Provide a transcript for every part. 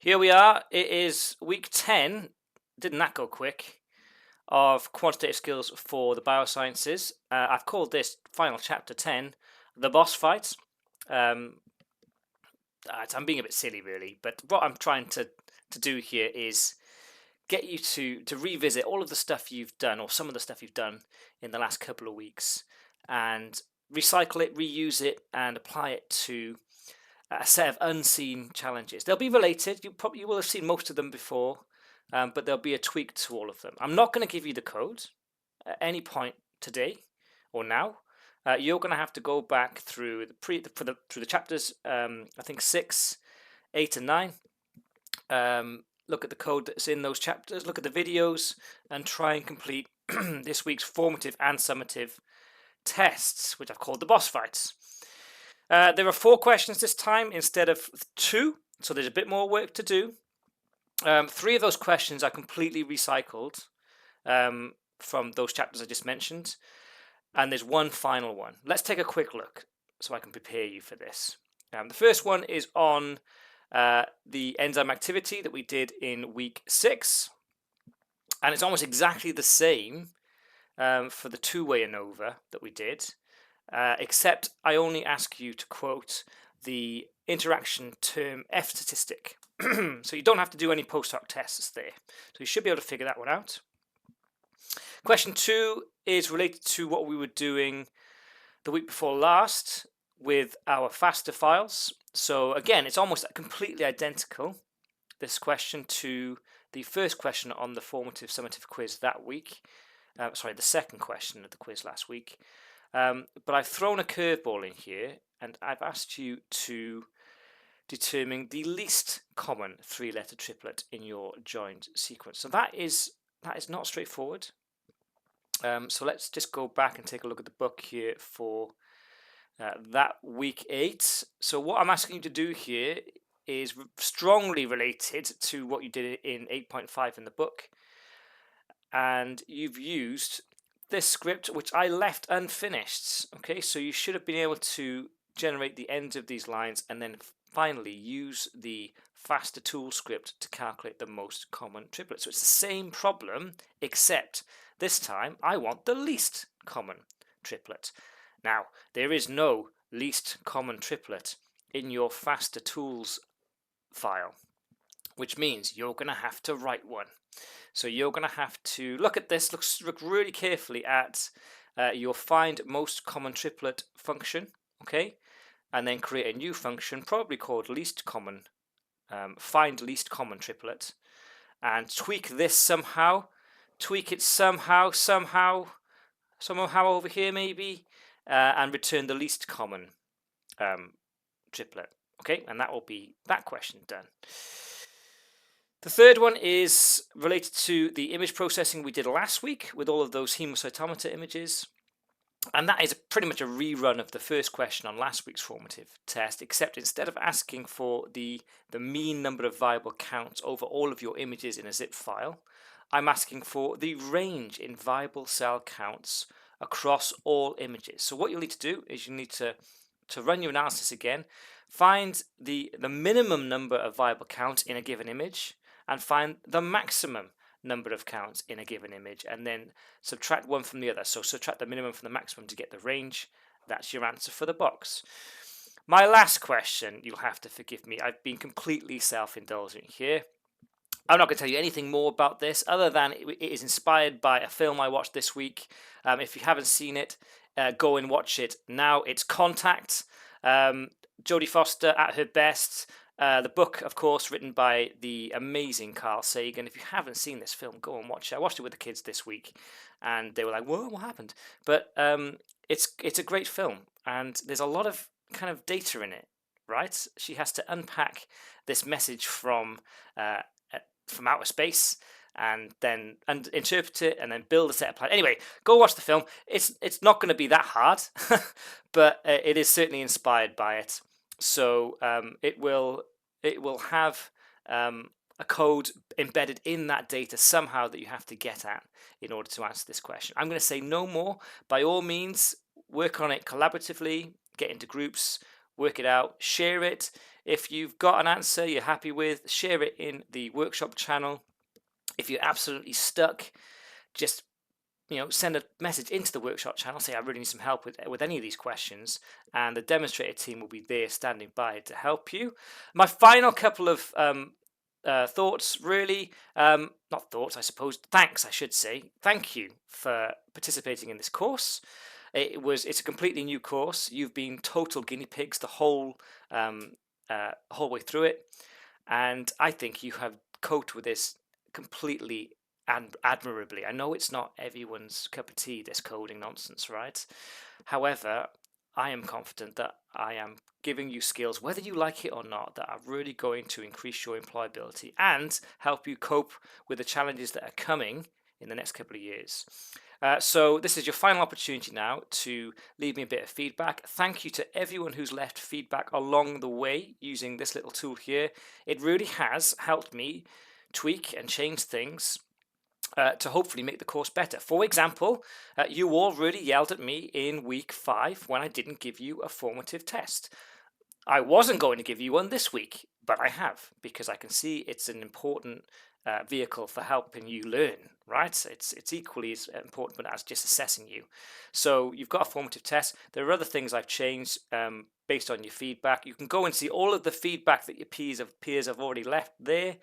Here we are. It is week 10. Didn't that go quick? Of quantitative skills for the biosciences. I've called this final chapter 10 the boss fight. I'm being a bit silly, really, but what I'm trying to do here is get you to revisit all of the stuff you've done, or some of the stuff you've done in the last couple of weeks, and recycle it, reuse it, and apply it to a set of unseen challenges. They'll be related. You will have seen most of them before, but there'll be a tweak to all of them. I'm not going to give you the code at any point today or now. You're going to have to go back through the chapters. I think 6, 8, and 9. Look at the code that's in those chapters. Look at the videos and try and complete this week's formative and summative tests, which I've called the boss fights. There are 4 questions this time instead of 2, so there's a bit more work to do. 3 of those questions are completely recycled from those chapters I just mentioned, and there's one final one. Let's take a quick look so I can prepare you for this. The first one is on the enzyme activity that we did in week 6, and it's almost exactly the same for the two-way ANOVA that we did. Except I only ask you to quote the interaction term F statistic. So you don't have to do any post hoc tests there. So you should be able to figure that one out. Question 2 is related to what we were doing the week before last with our FASTA files. So again, it's almost completely identical, this question, to the first question on the formative summative quiz that week. The second question of the quiz last week. But I've thrown a curveball in here, and I've asked you to determine the least common 3-letter triplet in your joined sequence. So that is not straightforward. So let's just go back and take a look at the book here for that week 8. So what I'm asking you to do here is strongly related to what you did in 8.5 in the book, and you've used this script, which I left unfinished. Okay, so you should have been able to generate the ends of these lines and then finally use the FASTA tool script to calculate the most common triplet. So it's the same problem, except this time I want the least common triplet. Now, there is no least common triplet in your FASTA tools file, which means you're going to have to write one. So you're going to have to look at this, look really carefully at your find most common triplet function, okay? And then create a new function, probably called least common, find least common triplet, and tweak this somehow, tweak it somehow over here maybe, and return the least common triplet, okay? And that will be that question done. The third one is related to the image processing we did last week with all of those hemocytometer images. And that is pretty much a rerun of the first question on last week's formative test, except instead of asking for the mean number of viable counts over all of your images in a zip file, I'm asking for the range in viable cell counts across all images. So what you'll need to do is you need to run your analysis again, find the minimum number of viable counts in a given image, and find the maximum number of counts in a given image, and then subtract one from the other. So subtract the minimum from the maximum to get the range. That's your answer for the box. My last question, you'll have to forgive me, I've been completely self-indulgent here. I'm not going to tell you anything more about this other than it is inspired by a film I watched this week. If you haven't seen it, go and watch it now. It's Contact. Jodie Foster at her best. The book, of course, written by the amazing Carl Sagan. If you haven't seen this film, go and watch it. I watched it with the kids this week, and they were like, "Whoa, what happened?" But it's a great film, and there's a lot of kind of data in it, right? She has to unpack this message from outer space, and then interpret it, and then build a set of plans. Anyway, go watch the film. It's not going to be that hard, but it is certainly inspired by it. So it will have a code embedded in that data somehow that you have to get at in order to answer this question. I'm going to say no more. By all means, work on it collaboratively, get into groups, work it out, share it. If you've got an answer you're happy with, share it in the workshop channel. If you're absolutely stuck, just send a message into the workshop channel, say I really need some help with any of these questions, and the demonstrator team will be there standing by to help you. My final couple of thoughts, really, not thoughts, I suppose, thanks, I should say. Thank you for participating in this course. It's a completely new course. You've been total guinea pigs the whole way through it, and I think you have coped with this completely and admirably. I know it's not everyone's cup of tea, this coding nonsense, right? However, I am confident that I am giving you skills, whether you like it or not, that are really going to increase your employability and help you cope with the challenges that are coming in the next couple of years. So this is your final opportunity now to leave me a bit of feedback. Thank you to everyone who's left feedback along the way using this little tool here. It really has helped me tweak and change things to hopefully make the course better. For example, you all really yelled at me in week 5 when I didn't give you a formative test. I wasn't going to give you one this week, but I have, because I can see it's an important vehicle for helping you learn, right? It's equally as important as just assessing you. So you've got a formative test. There are other things I've changed based on your feedback. You can go and see all of the feedback that your peers have already left there.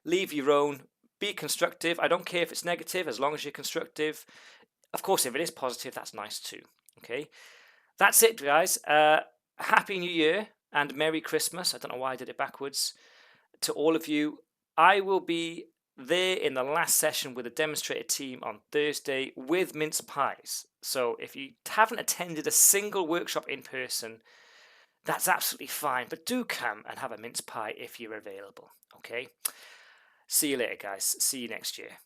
Leave your own. Be constructive. I don't care if it's negative, as long as you're constructive. Of course, if it is positive, that's nice too. Okay, that's it, guys. Happy New Year and Merry Christmas. I don't know why I did it backwards. To all of you, I will be there in the last session with the demonstrator team on Thursday with mince pies. So if you haven't attended a single workshop in person, that's absolutely fine. But do come and have a mince pie if you're available. Okay. See you later, guys. See you next year.